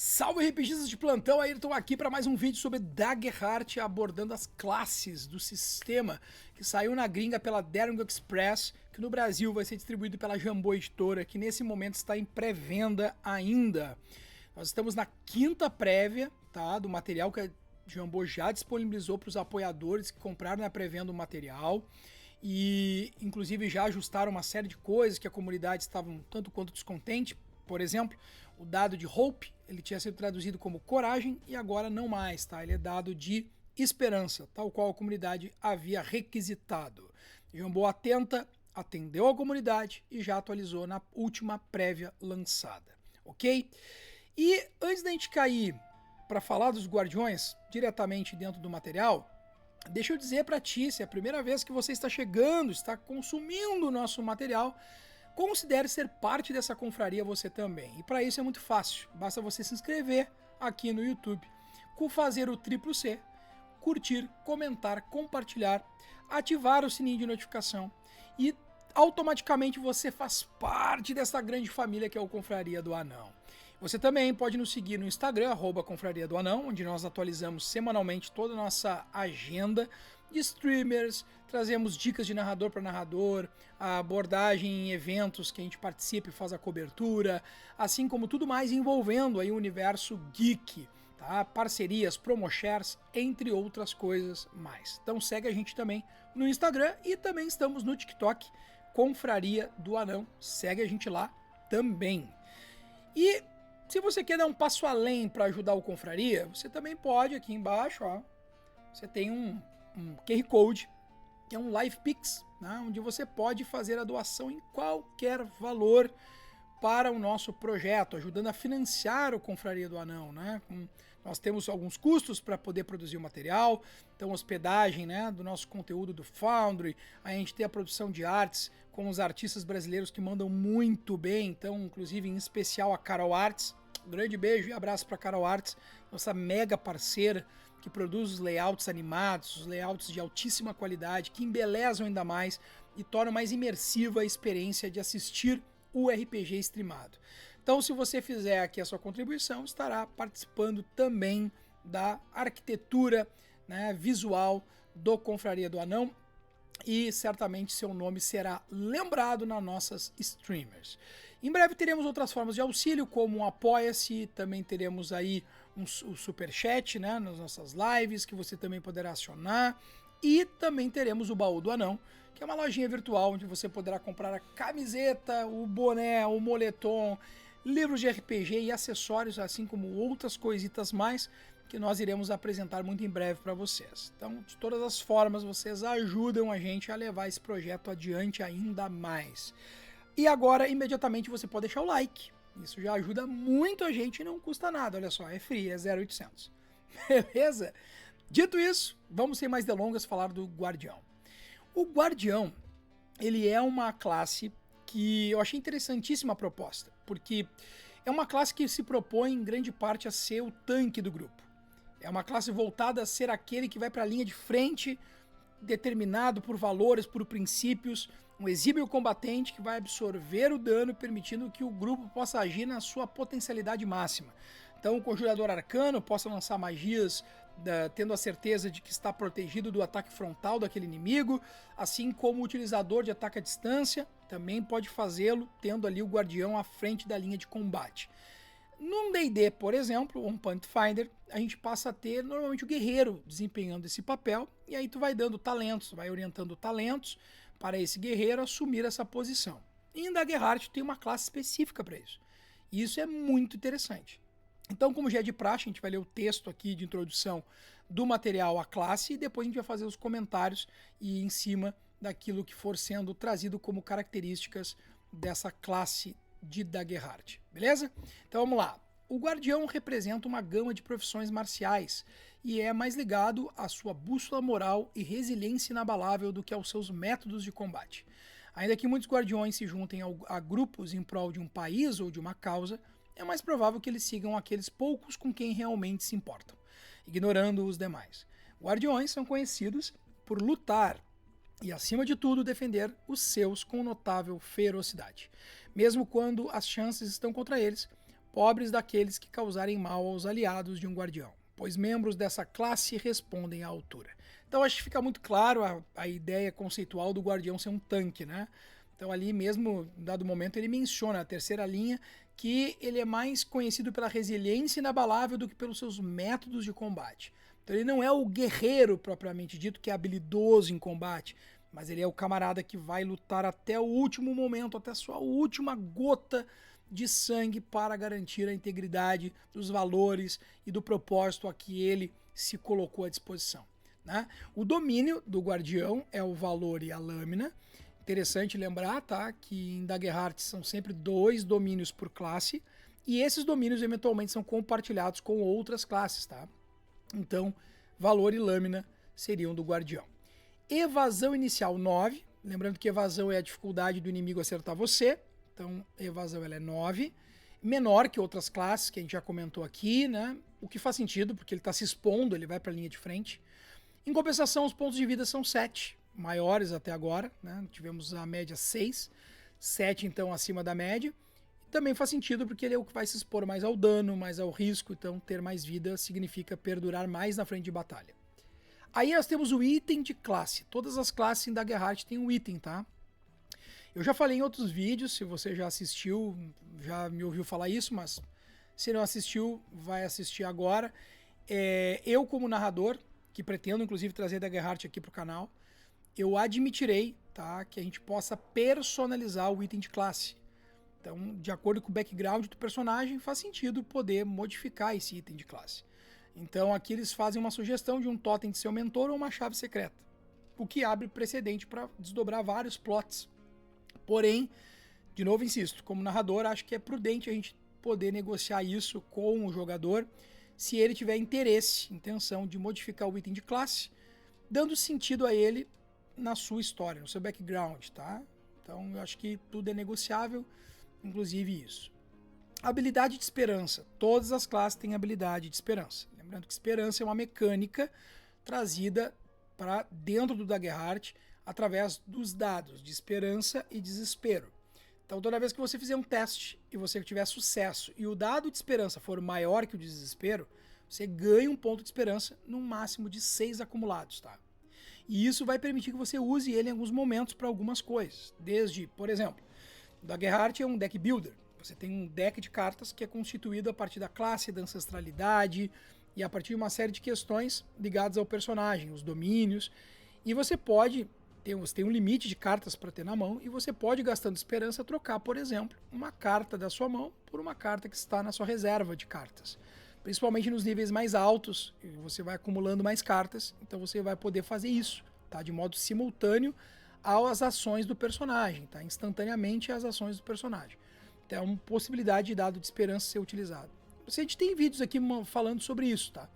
Salve RPGistas de plantão, Ayrton aqui para mais um vídeo sobre Daggerheart abordando as classes do sistema que saiu na gringa pela Daring Express, que no Brasil vai ser distribuído pela Jambô Editora, que nesse momento está em pré-venda ainda. Nós estamos na quinta prévia, tá, do material que a Jambô já disponibilizou para os apoiadores que compraram na pré-venda o material. E inclusive já ajustaram uma série de coisas que a comunidade estava um tanto quanto descontente. Por exemplo, o dado de Hope, ele tinha sido traduzido como coragem e agora não mais, tá? Ele é dado de esperança, tal qual a comunidade havia requisitado. Jambô atendeu a comunidade e já atualizou na última prévia lançada, ok? E antes da gente cair para falar dos guardiões diretamente dentro do material, deixa eu dizer para ti, se é a primeira vez que você está chegando, está consumindo o nosso material, considere ser parte dessa confraria você também. E para isso é muito fácil, basta você se inscrever aqui no YouTube, fazer o triplo C, curtir, comentar, compartilhar, ativar o sininho de notificação e automaticamente você faz parte dessa grande família que é o Confraria do Anão. Você também pode nos seguir no Instagram, @Confraria do Anão, onde nós atualizamos semanalmente toda a nossa agenda de streamers, trazemos dicas de narrador para narrador, a abordagem em eventos que a gente participa e faz a cobertura, assim como tudo mais envolvendo aí o universo geek, tá? Parcerias, promoshares, entre outras coisas mais. Então segue a gente também no Instagram e também estamos no TikTok, Confraria do Anão, segue a gente lá também. E se você quer dar um passo além para ajudar o Confraria, você também pode, aqui embaixo, ó, você tem um QR Code, que é um LivePix, né, onde você pode fazer a doação em qualquer valor para o nosso projeto, ajudando a financiar o Confraria do Anão, né? Nós temos alguns custos para poder produzir o material, então hospedagem, né, do nosso conteúdo do Foundry, a gente tem a produção de artes com os artistas brasileiros que mandam muito bem, então inclusive em especial a Carol Arts. Um grande beijo e abraço para Carol Arts, nossa mega parceira que produz os layouts animados, os layouts de altíssima qualidade, que embelezam ainda mais e tornam mais imersiva a experiência de assistir o RPG streamado. Então, se você fizer aqui a sua contribuição, estará participando também da arquitetura, né, visual do Confraria do Anão e certamente seu nome será lembrado nas nossas streamers. Em breve teremos outras formas de auxílio, como um Apoia-se, também teremos aí o Superchat, né, nas nossas lives, que você também poderá acionar, e também teremos o Baú do Anão, que é uma lojinha virtual onde você poderá comprar a camiseta, o boné, o moletom, livros de RPG e acessórios, assim como outras coisitas mais que nós iremos apresentar muito em breve para vocês. Então, de todas as formas, vocês ajudam a gente a levar esse projeto adiante ainda mais. E agora, imediatamente, você pode deixar o like. Isso já ajuda muito a gente e não custa nada. Olha só, é free, é 0800. Beleza? Dito isso, vamos sem mais delongas falar do Guardião. O Guardião, ele é uma classe que eu achei interessantíssima a proposta, porque é uma classe que se propõe em grande parte a ser o tanque do grupo. É uma classe voltada a ser aquele que vai para a linha de frente, determinado por valores, por princípios, um exímio combatente que vai absorver o dano, permitindo que o grupo possa agir na sua potencialidade máxima. Então o Conjurador Arcano possa lançar magias tendo a certeza de que está protegido do ataque frontal daquele inimigo, assim como o utilizador de ataque à distância também pode fazê-lo, tendo ali o Guardião à frente da linha de combate. Num D&D, por exemplo, um Pathfinder, a gente passa a ter normalmente o guerreiro desempenhando esse papel, e aí tu vai dando talentos, vai orientando talentos para esse guerreiro assumir essa posição. E em Daggerheart tem uma classe específica para isso. E isso é muito interessante. Então, como já é de praxe, a gente vai ler o texto aqui de introdução do material à classe e depois a gente vai fazer os comentários e em cima daquilo que for sendo trazido como características dessa classe de Daggerheart, beleza? Então vamos lá. O Guardião representa uma gama de profissões marciais e é mais ligado à sua bússola moral e resiliência inabalável do que aos seus métodos de combate. Ainda que muitos guardiões se juntem a grupos em prol de um país ou de uma causa, é mais provável que eles sigam aqueles poucos com quem realmente se importam, ignorando os demais. Guardiões são conhecidos por lutar e, acima de tudo, defender os seus com notável ferocidade. Mesmo quando as chances estão contra eles, pobres daqueles que causarem mal aos aliados de um guardião, pois membros dessa classe respondem à altura. Então acho que fica muito claro a ideia conceitual do guardião ser um tanque, né? Então ali mesmo, em dado momento, ele menciona a terceira linha, que ele é mais conhecido pela resiliência inabalável do que pelos seus métodos de combate. Então ele não é o guerreiro propriamente dito, que é habilidoso em combate, mas ele é o camarada que vai lutar até o último momento, até a sua última gota de sangue para garantir a integridade dos valores e do propósito a que ele se colocou à disposição, né? O domínio do guardião é o valor e a lâmina. Interessante lembrar, tá, que em Daggerheart são sempre 2 domínios por classe, e esses domínios eventualmente são compartilhados com outras classes, tá? Então, valor e lâmina seriam do guardião. Evasão inicial 9, lembrando que evasão é a dificuldade do inimigo acertar você, então evasão ela é 9, menor que outras classes que a gente já comentou aqui, né? O que faz sentido, porque ele está se expondo, ele vai para a linha de frente. Em compensação, os pontos de vida são 7, maiores até agora, né? Tivemos a média 6, 7 então acima da média. Também faz sentido porque ele é o que vai se expor mais ao dano, mais ao risco, então ter mais vida significa perdurar mais na frente de batalha. Aí nós temos o item de classe. Todas as classes em Daggerheart têm um item, tá? Eu já falei em outros vídeos, se você já assistiu, já me ouviu falar isso, mas se não assistiu, vai assistir agora. Eu, como narrador, que pretendo inclusive trazer Daggerheart aqui para o canal, eu admitirei, tá, que a gente possa personalizar o item de classe. Então, de acordo com o background do personagem, faz sentido poder modificar esse item de classe. Então, aqui eles fazem uma sugestão de um totem de seu mentor ou uma chave secreta, o que abre precedente para desdobrar vários plots. Porém, de novo insisto, como narrador, acho que é prudente a gente poder negociar isso com o jogador, se ele tiver interesse, intenção de modificar o item de classe, dando sentido a ele na sua história, no seu background, tá? Então, eu acho que tudo é negociável, inclusive isso. Habilidade de esperança. Todas as classes têm habilidade de esperança. Lembrando que esperança é uma mecânica trazida para dentro do Daggerheart através dos dados de esperança e desespero. Então, toda vez que você fizer um teste e você tiver sucesso e o dado de esperança for maior que o desespero, você ganha um ponto de esperança no máximo de 6 acumulados, tá? E isso vai permitir que você use ele em alguns momentos para algumas coisas. Desde, por exemplo, o Daggerheart é um deck builder. Você tem um deck de cartas que é constituído a partir da classe, da ancestralidade e a partir de uma série de questões ligadas ao personagem, os domínios. E você tem um limite de cartas para ter na mão e você pode, gastando esperança, trocar, por exemplo, uma carta da sua mão por uma carta que está na sua reserva de cartas. Principalmente nos níveis mais altos, você vai acumulando mais cartas, então você vai poder fazer isso, tá? De modo simultâneo às ações do personagem, tá? Instantaneamente às ações do personagem. Então é uma possibilidade de dado de esperança ser utilizado. A gente tem vídeos aqui falando sobre isso, tá?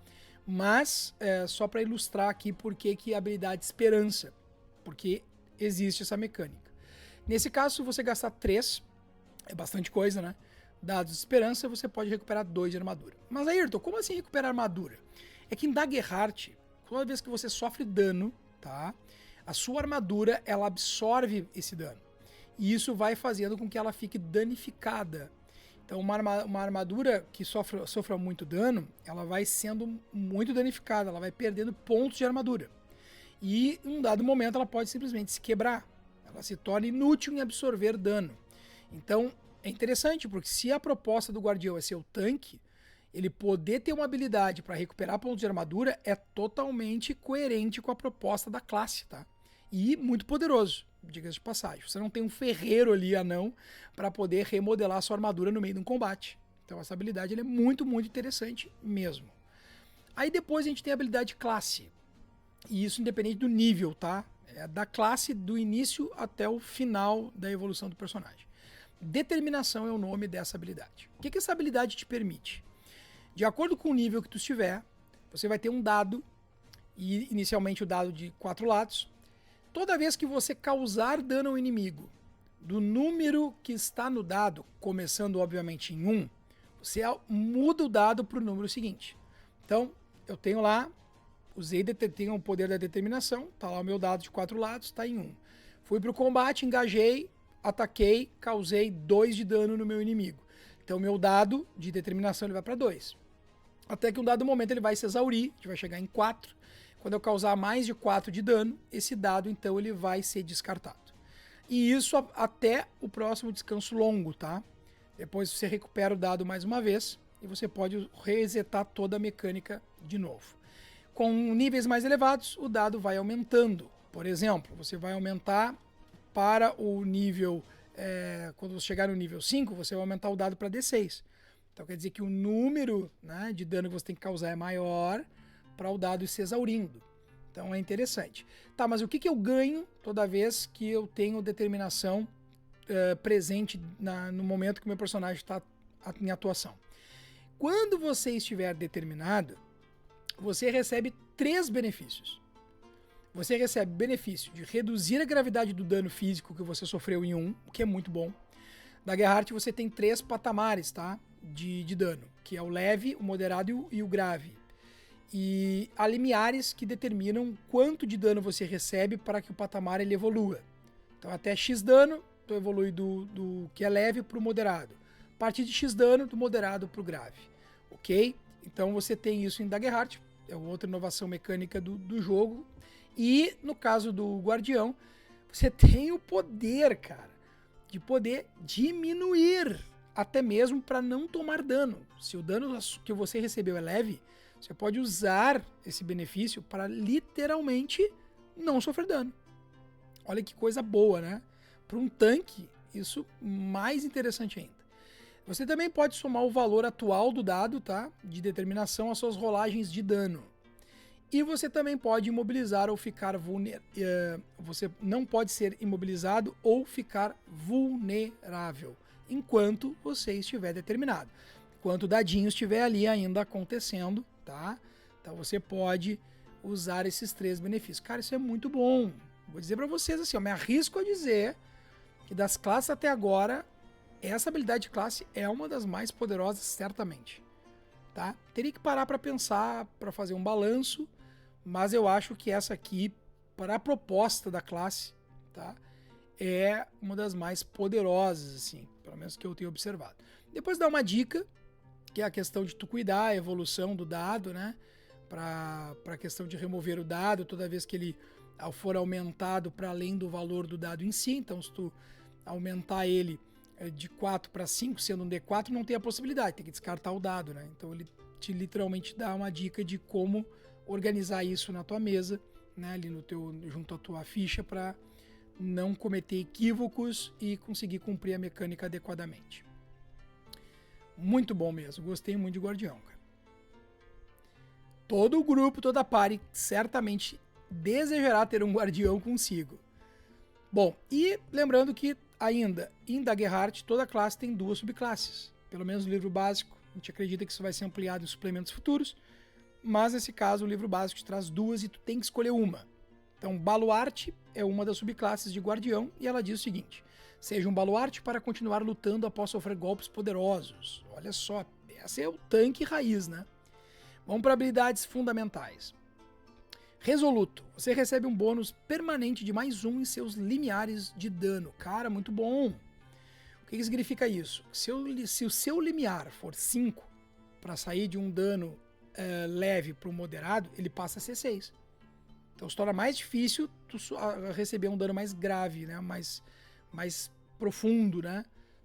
Mas só para ilustrar aqui por que a habilidade de esperança, porque existe essa mecânica. Nesse caso, se você gastar 3, é bastante coisa, né? Dados de esperança, você pode recuperar 2 de armadura. Mas Ayrton, como assim recuperar armadura? É que em Daggerheart, toda vez que você sofre dano, tá? A sua armadura, ela absorve esse dano. E isso vai fazendo com que ela fique danificada. Então, uma armadura que sofra muito dano, ela vai sendo muito danificada, ela vai perdendo pontos de armadura. E em um dado momento ela pode simplesmente se quebrar. Ela se torna inútil em absorver dano. Então, é interessante, porque se a proposta do guardião é ser o tanque, ele poder ter uma habilidade para recuperar pontos de armadura é totalmente coerente com a proposta da classe, tá? E muito poderoso, diga-se de passagem. Você não tem um ferreiro ali, anão, para poder remodelar a sua armadura no meio de um combate. Então essa habilidade é muito, muito interessante mesmo. Aí depois a gente tem a habilidade de classe. E isso independente do nível, tá? É da classe do início até o final da evolução do personagem. Determinação é o nome dessa habilidade. O que essa habilidade te permite? De acordo com o nível que tu estiver, você vai ter um dado, e inicialmente o dado de 4 lados. Toda vez que você causar dano ao inimigo do número que está no dado, começando obviamente em 1, você muda o dado para o número seguinte. Então, eu tenho lá, tenho o poder da determinação, tá lá o meu dado de 4 lados, está em 1. Fui para o combate, engajei, ataquei, causei 2 de dano no meu inimigo. Então Então, meu dado de determinação ele vai para 2. Até que um dado momento ele vai se exaurir, a gente vai chegar em 4. Quando eu causar mais de 4 de dano, esse dado, então, ele vai ser descartado. E isso até o próximo descanso longo, tá? Depois você recupera o dado mais uma vez e você pode resetar toda a mecânica de novo. Com níveis mais elevados, o dado vai aumentando. Por exemplo, você vai aumentar para o nível... quando você chegar no nível 5, você vai aumentar o dado para D6. Então quer dizer que o número, né, de dano que você tem que causar é maior para o dado ir se exaurindo. Então é interessante. Tá, mas o que eu ganho toda vez que eu tenho determinação presente no momento que o meu personagem está em atuação? Quando você estiver determinado, você recebe 3 benefícios. Você recebe benefício de reduzir a gravidade do dano físico que você sofreu em 1, o que é muito bom. Da Gerhardt você tem 3 patamares, tá? De dano, que é o leve, o moderado e o grave. E há limiares que determinam quanto de dano você recebe para que o patamar ele evolua. Então até X dano, tu evolui do que é leve para o moderado. A partir de X dano, do moderado para o grave. Ok? Então você tem isso em Daggerheart, é outra inovação mecânica do jogo. E no caso do Guardião, você tem o poder, cara, de poder diminuir, até mesmo para não tomar dano. Se o dano que você recebeu é leve, você pode usar esse benefício para literalmente não sofrer dano. Olha que coisa boa, né? Para um tanque, isso mais interessante ainda. Você também pode somar o valor atual do dado, tá? De determinação às suas rolagens de dano. E você também pode imobilizar ou ficar vulnerável. Você não pode ser imobilizado ou ficar vulnerável enquanto você estiver determinado. Enquanto o dadinho estiver ali ainda acontecendo, tá? Então você pode usar esses 3 benefícios. Cara, isso é muito bom. Vou dizer para vocês assim, eu me arrisco a dizer que das classes até agora, essa habilidade de classe é uma das mais poderosas, certamente. Tá? Teria que parar para pensar, para fazer um balanço, mas eu acho que essa aqui, para a proposta da classe, tá? É uma das mais poderosas, assim, pelo menos que eu tenho observado. Depois dá uma dica, que é a questão de tu cuidar a evolução do dado, né? Para a questão de remover o dado toda vez que ele for aumentado para além do valor do dado em si. Então, se tu aumentar ele de 4 para 5, sendo um D4, não tem a possibilidade, tem que descartar o dado, né? Então ele te literalmente dá uma dica de como organizar isso na tua mesa, né? Ali junto à tua ficha, para não cometer equívocos e conseguir cumprir a mecânica adequadamente. Muito bom mesmo, gostei muito de Guardião, cara. Todo o grupo, toda a party certamente desejará ter um Guardião consigo. Bom, e lembrando que ainda em Daggerheart toda classe tem 2 subclasses, pelo menos no livro básico. A gente acredita que isso vai ser ampliado em suplementos futuros, mas nesse caso o livro básico te traz 2 e tu tem que escolher uma. Então, Baluarte é uma das subclasses de Guardião e ela diz o seguinte: seja um baluarte para continuar lutando após sofrer golpes poderosos. Olha só, essa é o tanque raiz, né? Vamos para habilidades fundamentais. Resoluto. Você recebe um bônus permanente de mais 1 em seus limiares de dano. Cara, muito bom. O que significa isso? Se o seu limiar for 5 para sair de um dano leve para o moderado, ele passa a ser 6. Então se torna mais difícil tu receber um dano mais grave, né? mais profundo, né?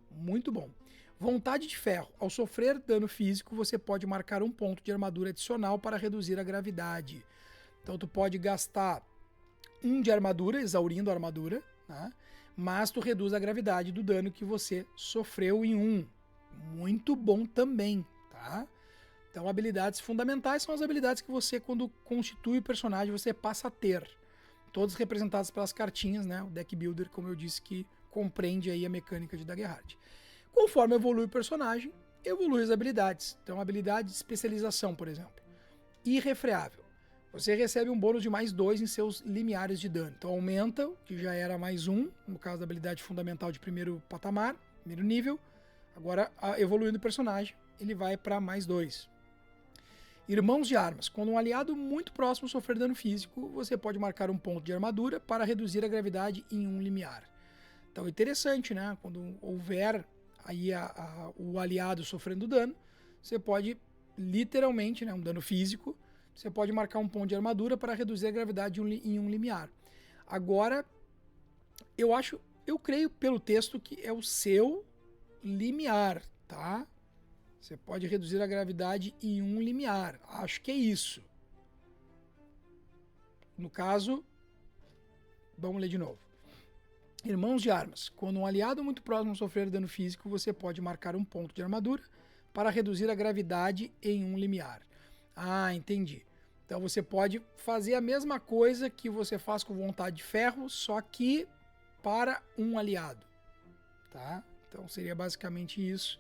Muito bom. Vontade de ferro. Ao sofrer dano físico, você pode marcar um ponto de armadura adicional para reduzir a gravidade. Então tu pode gastar 1 de armadura, exaurindo a armadura, né? Mas tu reduz a gravidade do dano que você sofreu em 1. Muito bom também, tá? Então habilidades fundamentais são as habilidades que você, quando constitui o personagem, você passa a ter. Todas representadas pelas cartinhas, né? O deck builder, como eu disse, que compreende aí a mecânica de Daggerheart. Conforme evolui o personagem, evolui as habilidades. Então habilidade de especialização, por exemplo. Irrefreável. Você recebe um bônus de mais 2 em seus limiares de dano. Então aumenta, que já era mais 1, no caso da habilidade fundamental de primeiro patamar, primeiro nível. Agora, evoluindo o personagem, ele vai para mais 2. Irmãos de armas. Quando um aliado muito próximo sofrer dano físico, você pode marcar um ponto de armadura para reduzir a gravidade em 1 limiar. Então interessante, né? Quando houver aí o aliado sofrendo dano, você pode, literalmente, né, um dano físico, você pode marcar um ponto de armadura para reduzir a gravidade em um limiar. Agora, eu creio pelo texto que é o seu limiar, tá? Você pode reduzir a gravidade em um limiar. Acho que é isso. No caso, vamos ler de novo. Irmãos de armas. Quando um aliado muito próximo sofrer dano físico, você pode marcar um ponto de armadura para reduzir a gravidade em um limiar. Ah, entendi. Então você pode fazer a mesma coisa que você faz com vontade de ferro, só que para um aliado. Tá? Então seria basicamente isso,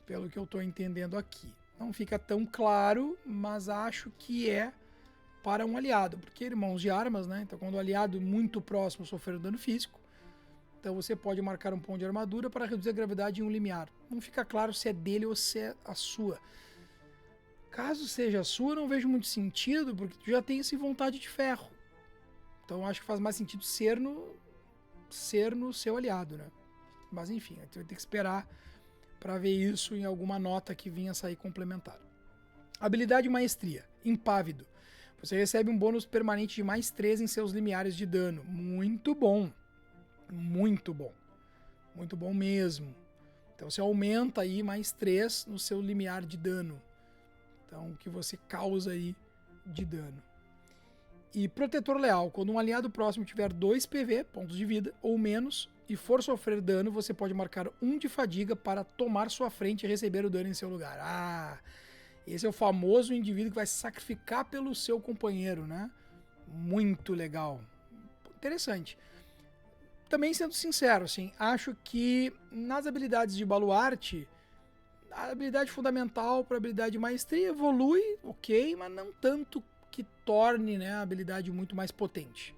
pelo que eu estou entendendo aqui. Não fica tão claro, mas acho que é para um aliado, porque irmãos de armas, né? Então quando o aliado muito próximo sofrer dano físico, então você pode marcar um ponto de armadura para reduzir a gravidade em um limiar. Não fica claro se é dele ou se é a sua. Caso seja a sua, não vejo muito sentido, porque tu já tem esse vontade de ferro. Então acho que faz mais sentido ser no seu aliado, né? Mas enfim, a gente vai ter que esperar para ver isso em alguma nota que vinha sair complementar. Habilidade Maestria, Impávido. Você recebe um bônus permanente de mais 3 em seus limiares de dano. Muito bom. Muito bom. Muito bom mesmo. Então você aumenta aí mais 3 no seu limiar de dano. Então, o que você causa aí de dano. E Protetor Leal. Quando um aliado próximo tiver 2 PV, pontos de vida, ou menos, e for sofrer dano, você pode marcar 1 de fadiga para tomar sua frente e receber o dano em seu lugar. Ah, esse é o famoso indivíduo que vai se sacrificar pelo seu companheiro, né? Muito legal. Interessante. Também sendo sincero, assim, acho que nas habilidades de baluarte, a habilidade fundamental para a habilidade de maestria evolui, ok, mas não tanto que torne, né, a habilidade muito mais potente.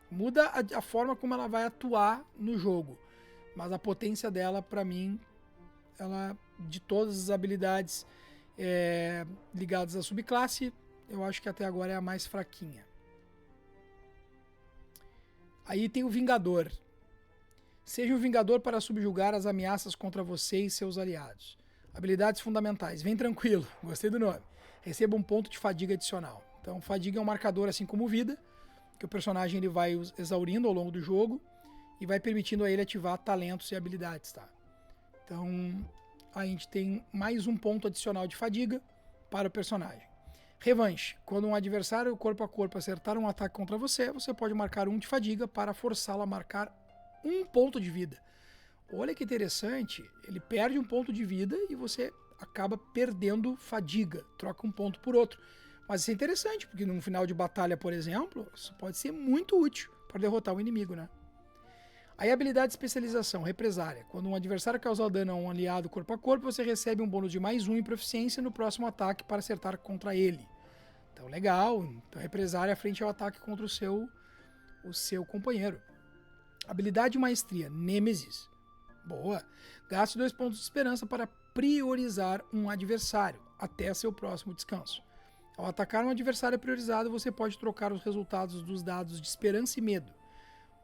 Muda a forma como ela vai atuar no jogo, mas a potência dela, para mim, ela, de todas as habilidades ligadas à subclasse, eu acho que até agora é a mais fraquinha. Aí tem o Vingador. Seja o Vingador para subjugar as ameaças contra você e seus aliados. Habilidades fundamentais. Vem tranquilo. Gostei do nome. Receba um ponto de fadiga adicional. Então, fadiga é um marcador assim como vida, que o personagem ele vai exaurindo ao longo do jogo e vai permitindo a ele ativar talentos e habilidades, tá? Então, a gente tem mais um ponto adicional de fadiga para o personagem. Revanche. Quando um adversário corpo a corpo acertar um ataque contra você, você pode marcar 1 de fadiga para forçá-lo a marcar 1 ponto de vida. Olha que interessante, ele perde 1 ponto de vida e você acaba perdendo fadiga, troca um ponto por outro. Mas isso é interessante, porque num final de batalha, por exemplo, isso pode ser muito útil para derrotar o inimigo, né? Aí a habilidade de especialização, Represária. Quando um adversário causar dano a um aliado corpo a corpo, você recebe um bônus de mais 1 em proficiência no próximo ataque para acertar contra ele. Então legal, então Represária frente ao ataque contra o seu companheiro. Habilidade de Maestria, Nêmesis. Boa. Gaste 2 pontos de esperança para priorizar um adversário até seu próximo descanso. Ao atacar um adversário priorizado, você pode trocar os resultados dos dados de esperança e medo,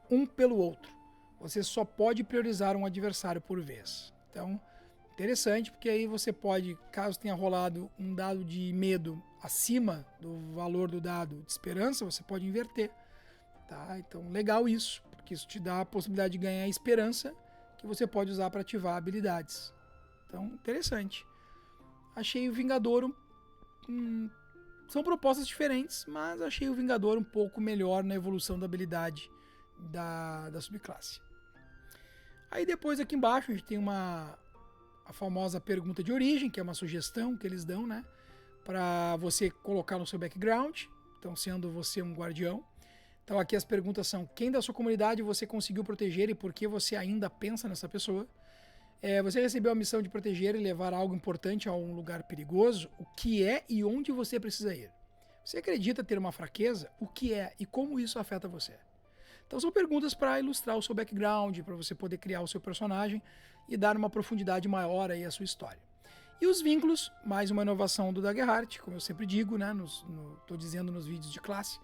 um pelo outro. Você só pode priorizar um adversário por vez. Então, interessante, porque aí você pode, caso tenha rolado um dado de medo acima do valor do dado de esperança, você pode inverter. Tá? Então, legal isso, porque isso te dá a possibilidade de ganhar esperança que você pode usar para ativar habilidades. Então, interessante. Achei o Vingador são propostas diferentes, mas achei o Vingador um pouco melhor na evolução da habilidade da subclasse. Aí depois aqui embaixo a gente tem a famosa pergunta de origem, que é uma sugestão que eles dão, né? Para você colocar no seu background, então sendo você um guardião. Então aqui as perguntas são: quem da sua comunidade você conseguiu proteger e por que você ainda pensa nessa pessoa? Você recebeu a missão de proteger e levar algo importante a um lugar perigoso? O que é e onde você precisa ir? Você acredita ter uma fraqueza? O que é e como isso afeta você? Então são perguntas para ilustrar o seu background, para você poder criar o seu personagem e dar uma profundidade maior aí à sua história. E os vínculos, mais uma inovação do Daggerheart, como eu sempre digo, né, estou dizendo nos vídeos de classe,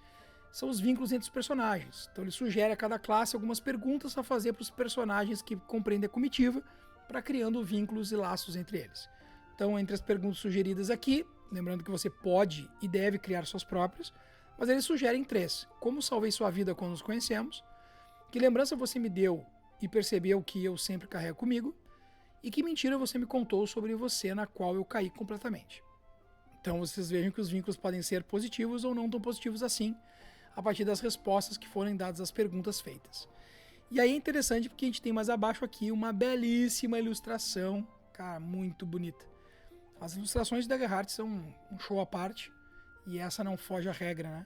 são os vínculos entre os personagens. Então ele sugere a cada classe algumas perguntas a fazer para os personagens que compreendem a comitiva, para criando vínculos e laços entre eles. Então, entre as perguntas sugeridas aqui, lembrando que você pode e deve criar suas próprias, mas eles sugerem 3. Como salvei sua vida quando nos conhecemos? Que lembrança você me deu e percebeu que eu sempre carrego comigo? E que mentira você me contou sobre você na qual eu caí completamente? Então vocês vejam que os vínculos podem ser positivos ou não tão positivos assim, a partir das respostas que forem dadas às perguntas feitas. E aí é interessante porque a gente tem mais abaixo aqui uma belíssima ilustração, cara, muito bonita. As ilustrações de Daggerheart são um show à parte, e essa não foge à regra, né?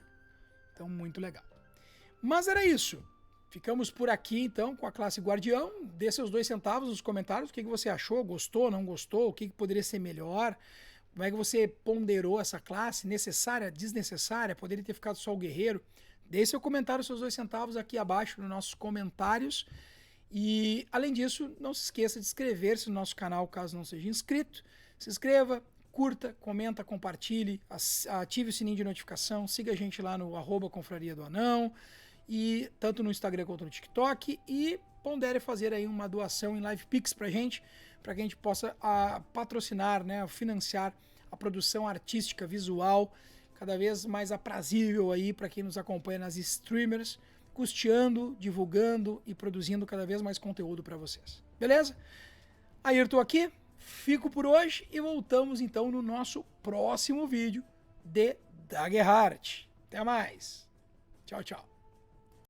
Então, muito legal. Mas era isso. Ficamos por aqui, então, com a classe Guardião. Dê seus 2 centavos nos comentários. O que você achou? Gostou, não gostou? O que poderia ser melhor? Como é que você ponderou essa classe? Necessária, desnecessária? Poderia ter ficado só o guerreiro? Deixe seu comentário, seus 2 centavos aqui abaixo nos nossos comentários. E, além disso, não se esqueça de inscrever-se no nosso canal, caso não seja inscrito. Se inscreva, curta, comenta, compartilhe, ative o sininho de notificação, siga a gente lá no @confraria do Anão, e tanto no Instagram quanto no TikTok, e pondere fazer aí uma doação em LivePix pra gente, para que a gente possa patrocinar, né, financiar a produção artística, visual, cada vez mais aprazível aí para quem nos acompanha nas streamers, custeando, divulgando e produzindo cada vez mais conteúdo para vocês. Beleza? Ayrton aqui. Fico por hoje e voltamos então no nosso próximo vídeo de Daggerheart. Até mais. Tchau, tchau.